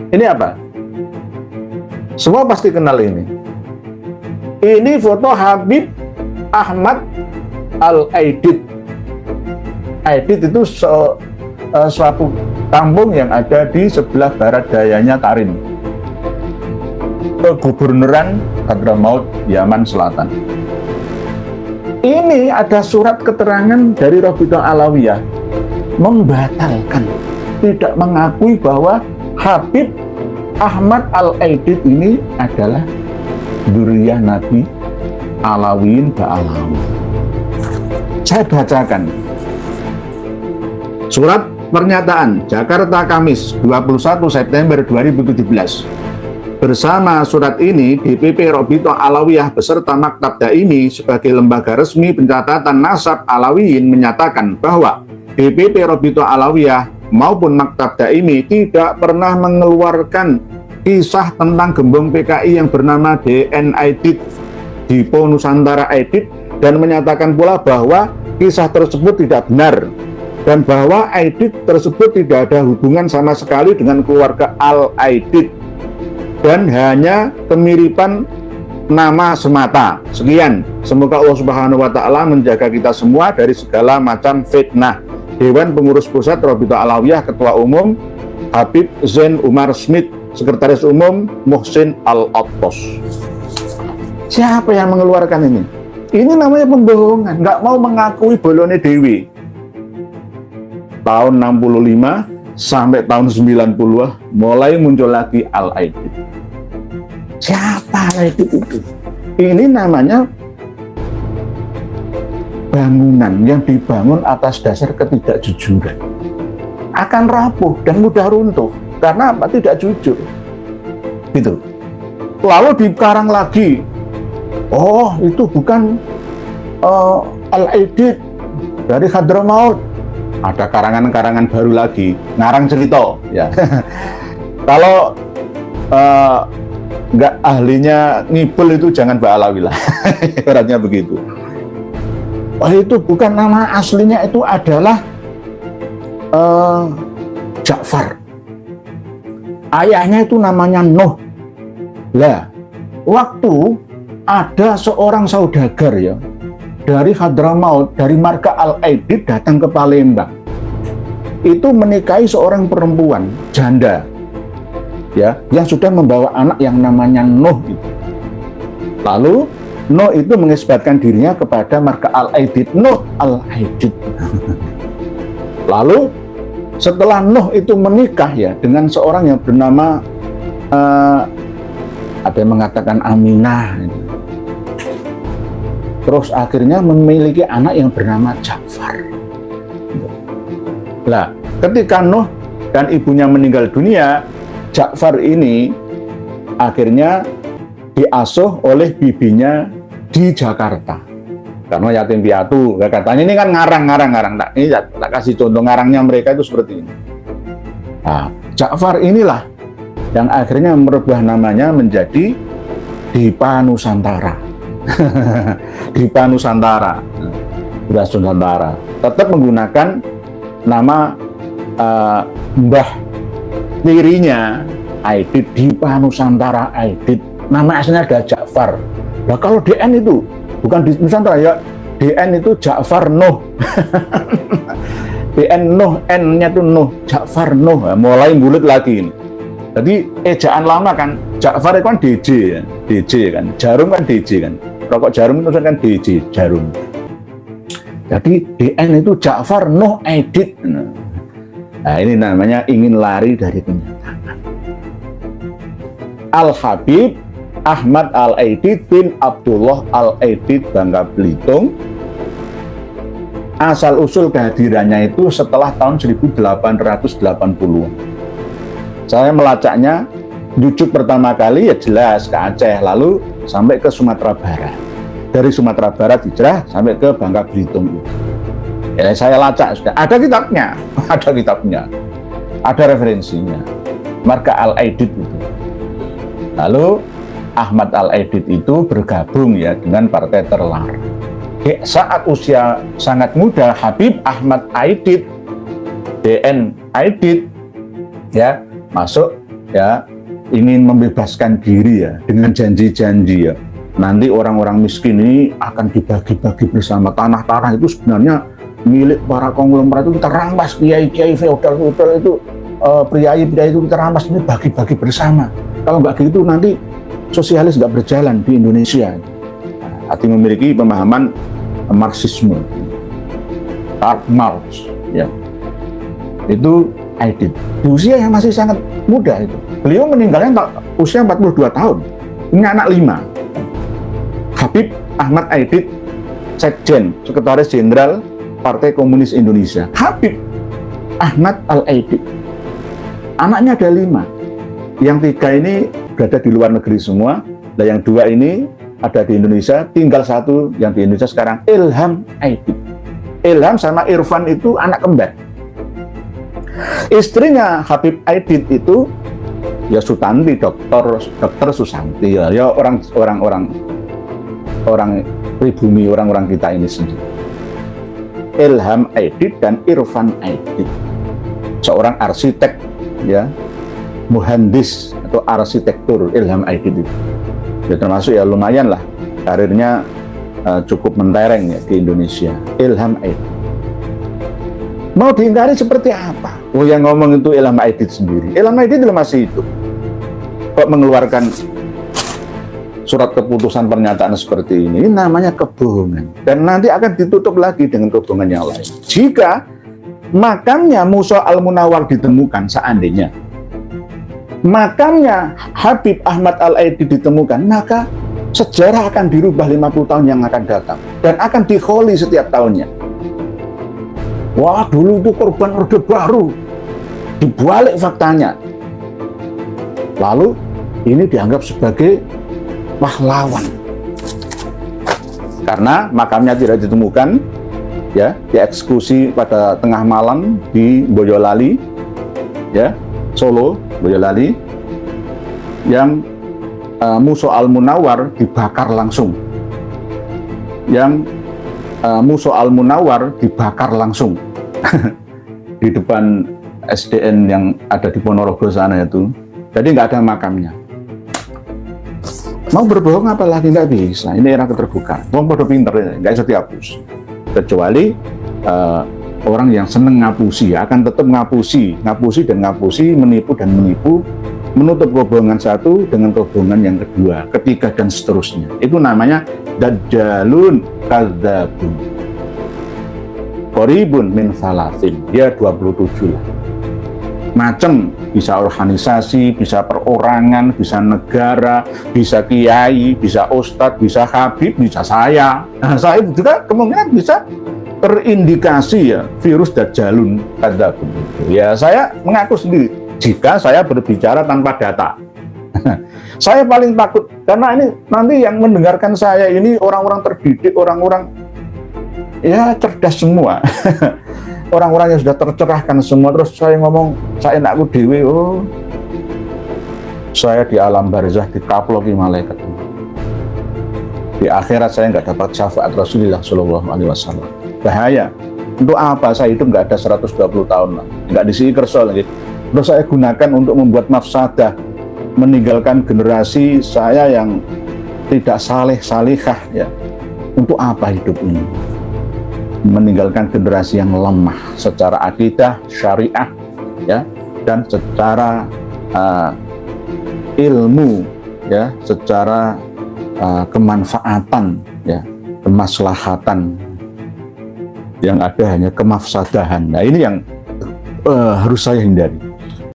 Ini apa? Semua pasti kenal ini. Ini foto Habib Ahmad Al-Aidid. Aidid itu suatu kampung yang ada di sebelah barat dayanya Tarim, Kegubernuran Hadramaut, Yaman Selatan. Ini ada surat keterangan dari Rabithah Alawiyah membatalkan, tidak mengakui bahwa Habib Ahmad Al-Aidid ini adalah dzurriyyah Nabi Alawiyin Ba'alawi. Saya bacakan surat pernyataan Jakarta Kamis 21 September 2017. Bersama surat ini, DPP Rabithah Alawiyah beserta Maktab Daimi sebagai lembaga resmi pencatatan nasab Alawiyin menyatakan bahwa DPP Rabithah Alawiyah maupun Maktab Daimi tidak pernah mengeluarkan kisah tentang gembong PKI yang bernama DN Aidid, Dipo Nusantara Aidid, dan menyatakan pula bahwa kisah tersebut tidak benar dan bahwa Aidid tersebut tidak ada hubungan sama sekali dengan keluarga Al-Aidid dan hanya kemiripan nama semata. Sekian, semoga Allah Subhanahu wa Ta'ala menjaga kita semua dari segala macam fitnah. Dewan Pengurus Pusat Rabithah Alawiyah, Ketua Umum Habib Zain Umar Smith, Sekretaris Umum Muhsin Al-Attos. Siapa yang mengeluarkan ini? Ini namanya pembohongan, nggak mau mengakui bolone dewi. Tahun 65 sampai tahun 90 mulai muncul lagi Al-Aidid. Siapa Al-Aidid itu? Ini namanya bangunan yang dibangun atas dasar ketidakjujuran akan rapuh dan mudah runtuh karena apa? Tidak jujur. Gitu. Lalu dikarang lagi. Oh, itu bukan Al-Aidid dari Hadramaut. Ada karangan-karangan baru lagi, ngarang cerita. Ya. Kalau nggak ahlinya ngibul itu jangan Ba'alawi lah. Ibaratnya begitu. Oh, itu bukan nama aslinya, itu adalah Ja'far. Ayahnya itu namanya Nuh. Lah, waktu ada seorang saudagar ya dari Hadramaut, dari marga Al-Aidid datang ke Palembang. Itu menikahi seorang perempuan janda ya, yang sudah membawa anak yang namanya Nuh itu. Lalu Nuh itu mengisbatkan dirinya kepada marga Al-Aidid, Nuh Al-Aidid. Lalu setelah Nuh itu menikah ya dengan seorang yang bernama ada yang mengatakan Aminah. Terus akhirnya memiliki anak yang bernama Ja'far. Nah, ketika Nuh dan ibunya meninggal dunia, Ja'far ini akhirnya diasuh oleh bibinya di Jakarta. Karena yatim piatu, katanya ini kan ngarang. Ini tak kasih contoh ngarangnya mereka itu seperti ini. Nah, Ja'far inilah yang akhirnya merubah namanya menjadi Dipa Nusantara. Dipa Nusantara, Dipa Nusantara. Tetap menggunakan nama mbah tirinya Aidid, Dipa Nusantara Aidid. Nama aslinya ada Ja'far. Nah, kalau DN itu bukan di Nusantara ya, DN itu Ja'far Nuh. DN Nuh, N-nya itu Nuh, Ja'far Nuh. Nah, mulai bulat lagi ini. Jadi ejaan lama kan, Ja'far itu kan DJ ya, DJ kan, Jarum kan DJ kan, rokok Jarum itu kan DJ, Jarum. Jadi DN itu Ja'far Nuh Aidid. Nah, ini namanya ingin lari dari kenyataan. Al-Habib Ahmad Al-Aidid bin Abdullah Al-Aidid Bangka Belitung. Asal-usul kehadirannya itu setelah tahun 1880. Saya melacaknya, jujuk pertama kali ya jelas ke Aceh, lalu sampai ke Sumatera Barat. Dari Sumatera Barat hijrah sampai ke Bangka Belitung. Ya, saya lacak sudah. Ada kitabnya, ada kitabnya, ada referensinya. Marga Al-Aidid itu. Lalu Ahmad Al-Aidid itu bergabung ya dengan Partai Terlarang. Saat usia sangat muda, Habib Ahmad Aidid, DN Aidid, ya masuk ya ingin membebaskan diri ya dengan janji-janji ya. Nanti orang-orang miskin ini akan dibagi-bagi bersama. Tanah-tanah itu sebenarnya milik para konglomerat itu kita rampas, kiai-kiai feodal-feodal itu, priai-priai itu kita rampas, ini bagi-bagi bersama. Kalau nggak gitu nanti sosialis nggak berjalan di Indonesia. Hati memiliki pemahaman Marxisme, Karl Marx, ya. Itu Aidit. Di usia yang masih sangat muda itu. Beliau meninggalnya usia 42 tahun. Punya anak 5. Habib Ahmad Aidit, Sekjen, Sekretaris Jenderal Partai Komunis Indonesia. Habib Ahmad Al-Aidit. Anaknya ada 5. Yang 3 ini berada di luar negeri semua. Dan yang 2 ini ada di Indonesia. Tinggal 1 yang di Indonesia sekarang, Ilham Aidit. Ilham sama Irfan itu anak kembar. Istrinya Habib Aidit itu ya Sutanti, dokter Susanti, ya orang pribumi, orang-orang kita ini sendiri. Ilham Aidit dan Irfan Aidit, seorang arsitek, ya, muhandis atau arsitektur. Ilham Aidit itu ya termasuk ya lumayan lah karirnya, cukup mentereng ya di Indonesia. Ilham Aidit mau diingkari seperti apa? Oh, yang ngomong itu Ilham Aidit sendiri. Ilham Aidit masih itu kok mengeluarkan surat keputusan pernyataan seperti ini namanya kebohongan, dan nanti akan ditutup lagi dengan kebohongan yang lain. Jika makamnya Musa Al-Munawwar ditemukan, seandainya makamnya Habib Ahmad Al-Aidit ditemukan, maka sejarah akan dirubah 50 tahun yang akan datang dan akan dikholi setiap tahunnya. Wah, dulu itu korban Orde Baru, dibalik faktanya. Lalu ini dianggap sebagai pahlawan karena makamnya tidak ditemukan, ya, dieksekusi pada tengah malam di Boyolali, ya, Solo, Boyolali. Yang Musa Al-Munawwar dibakar langsung. Yang Musa Al-Munawwar dibakar langsung di depan SDN yang ada di Ponorogo sana itu. Jadi nggak ada makamnya. Mau berbohong apa lagi? Nggak bisa. Ini era keterbukaan. Wong pada pinter, nggak bisa dihapus. Kecuali orang yang seneng ngapusi, akan tetap ngapusi dan ngapusi, menipu dan menipu, menutup kebohongan satu dengan kebohongan yang kedua, ketiga, dan seterusnya. Itu namanya dajjalun kadzabun. Qoribun min salasin. Dia 27 lah. Macam, bisa organisasi, bisa perorangan, bisa negara, bisa kiai, bisa ustadz, bisa habib, bisa saya. Nah, saya juga kemungkinan bisa terindikasi ya virus dajjalun kadzabun. Ya, saya mengaku sendiri jika saya berbicara tanpa data. Saya paling takut karena ini nanti yang mendengarkan saya ini orang-orang terdidik, orang-orang ya cerdas semua. Orang-orang yang sudah tercerahkan semua, terus saya ngomong, saya enakku dewe, oh, saya di alam barzah dikaploki malaikat. Di akhirat saya nggak dapat syafaat Rasulullah SAW. Bahaya. Untuk apa saya hidup nggak ada 120 tahun lah, nggak disi kerso lagi. Terus saya gunakan untuk membuat mafsadah, meninggalkan generasi saya yang tidak saleh-salihah, ya. Untuk apa hidup ini? Meninggalkan generasi yang lemah secara akidah, syariah, ya, dan secara ilmu, ya, secara kemanfaatan, ya, kemaslahatan. Yang ada hanya kemafsadahan. Nah, ini yang harus saya hindari.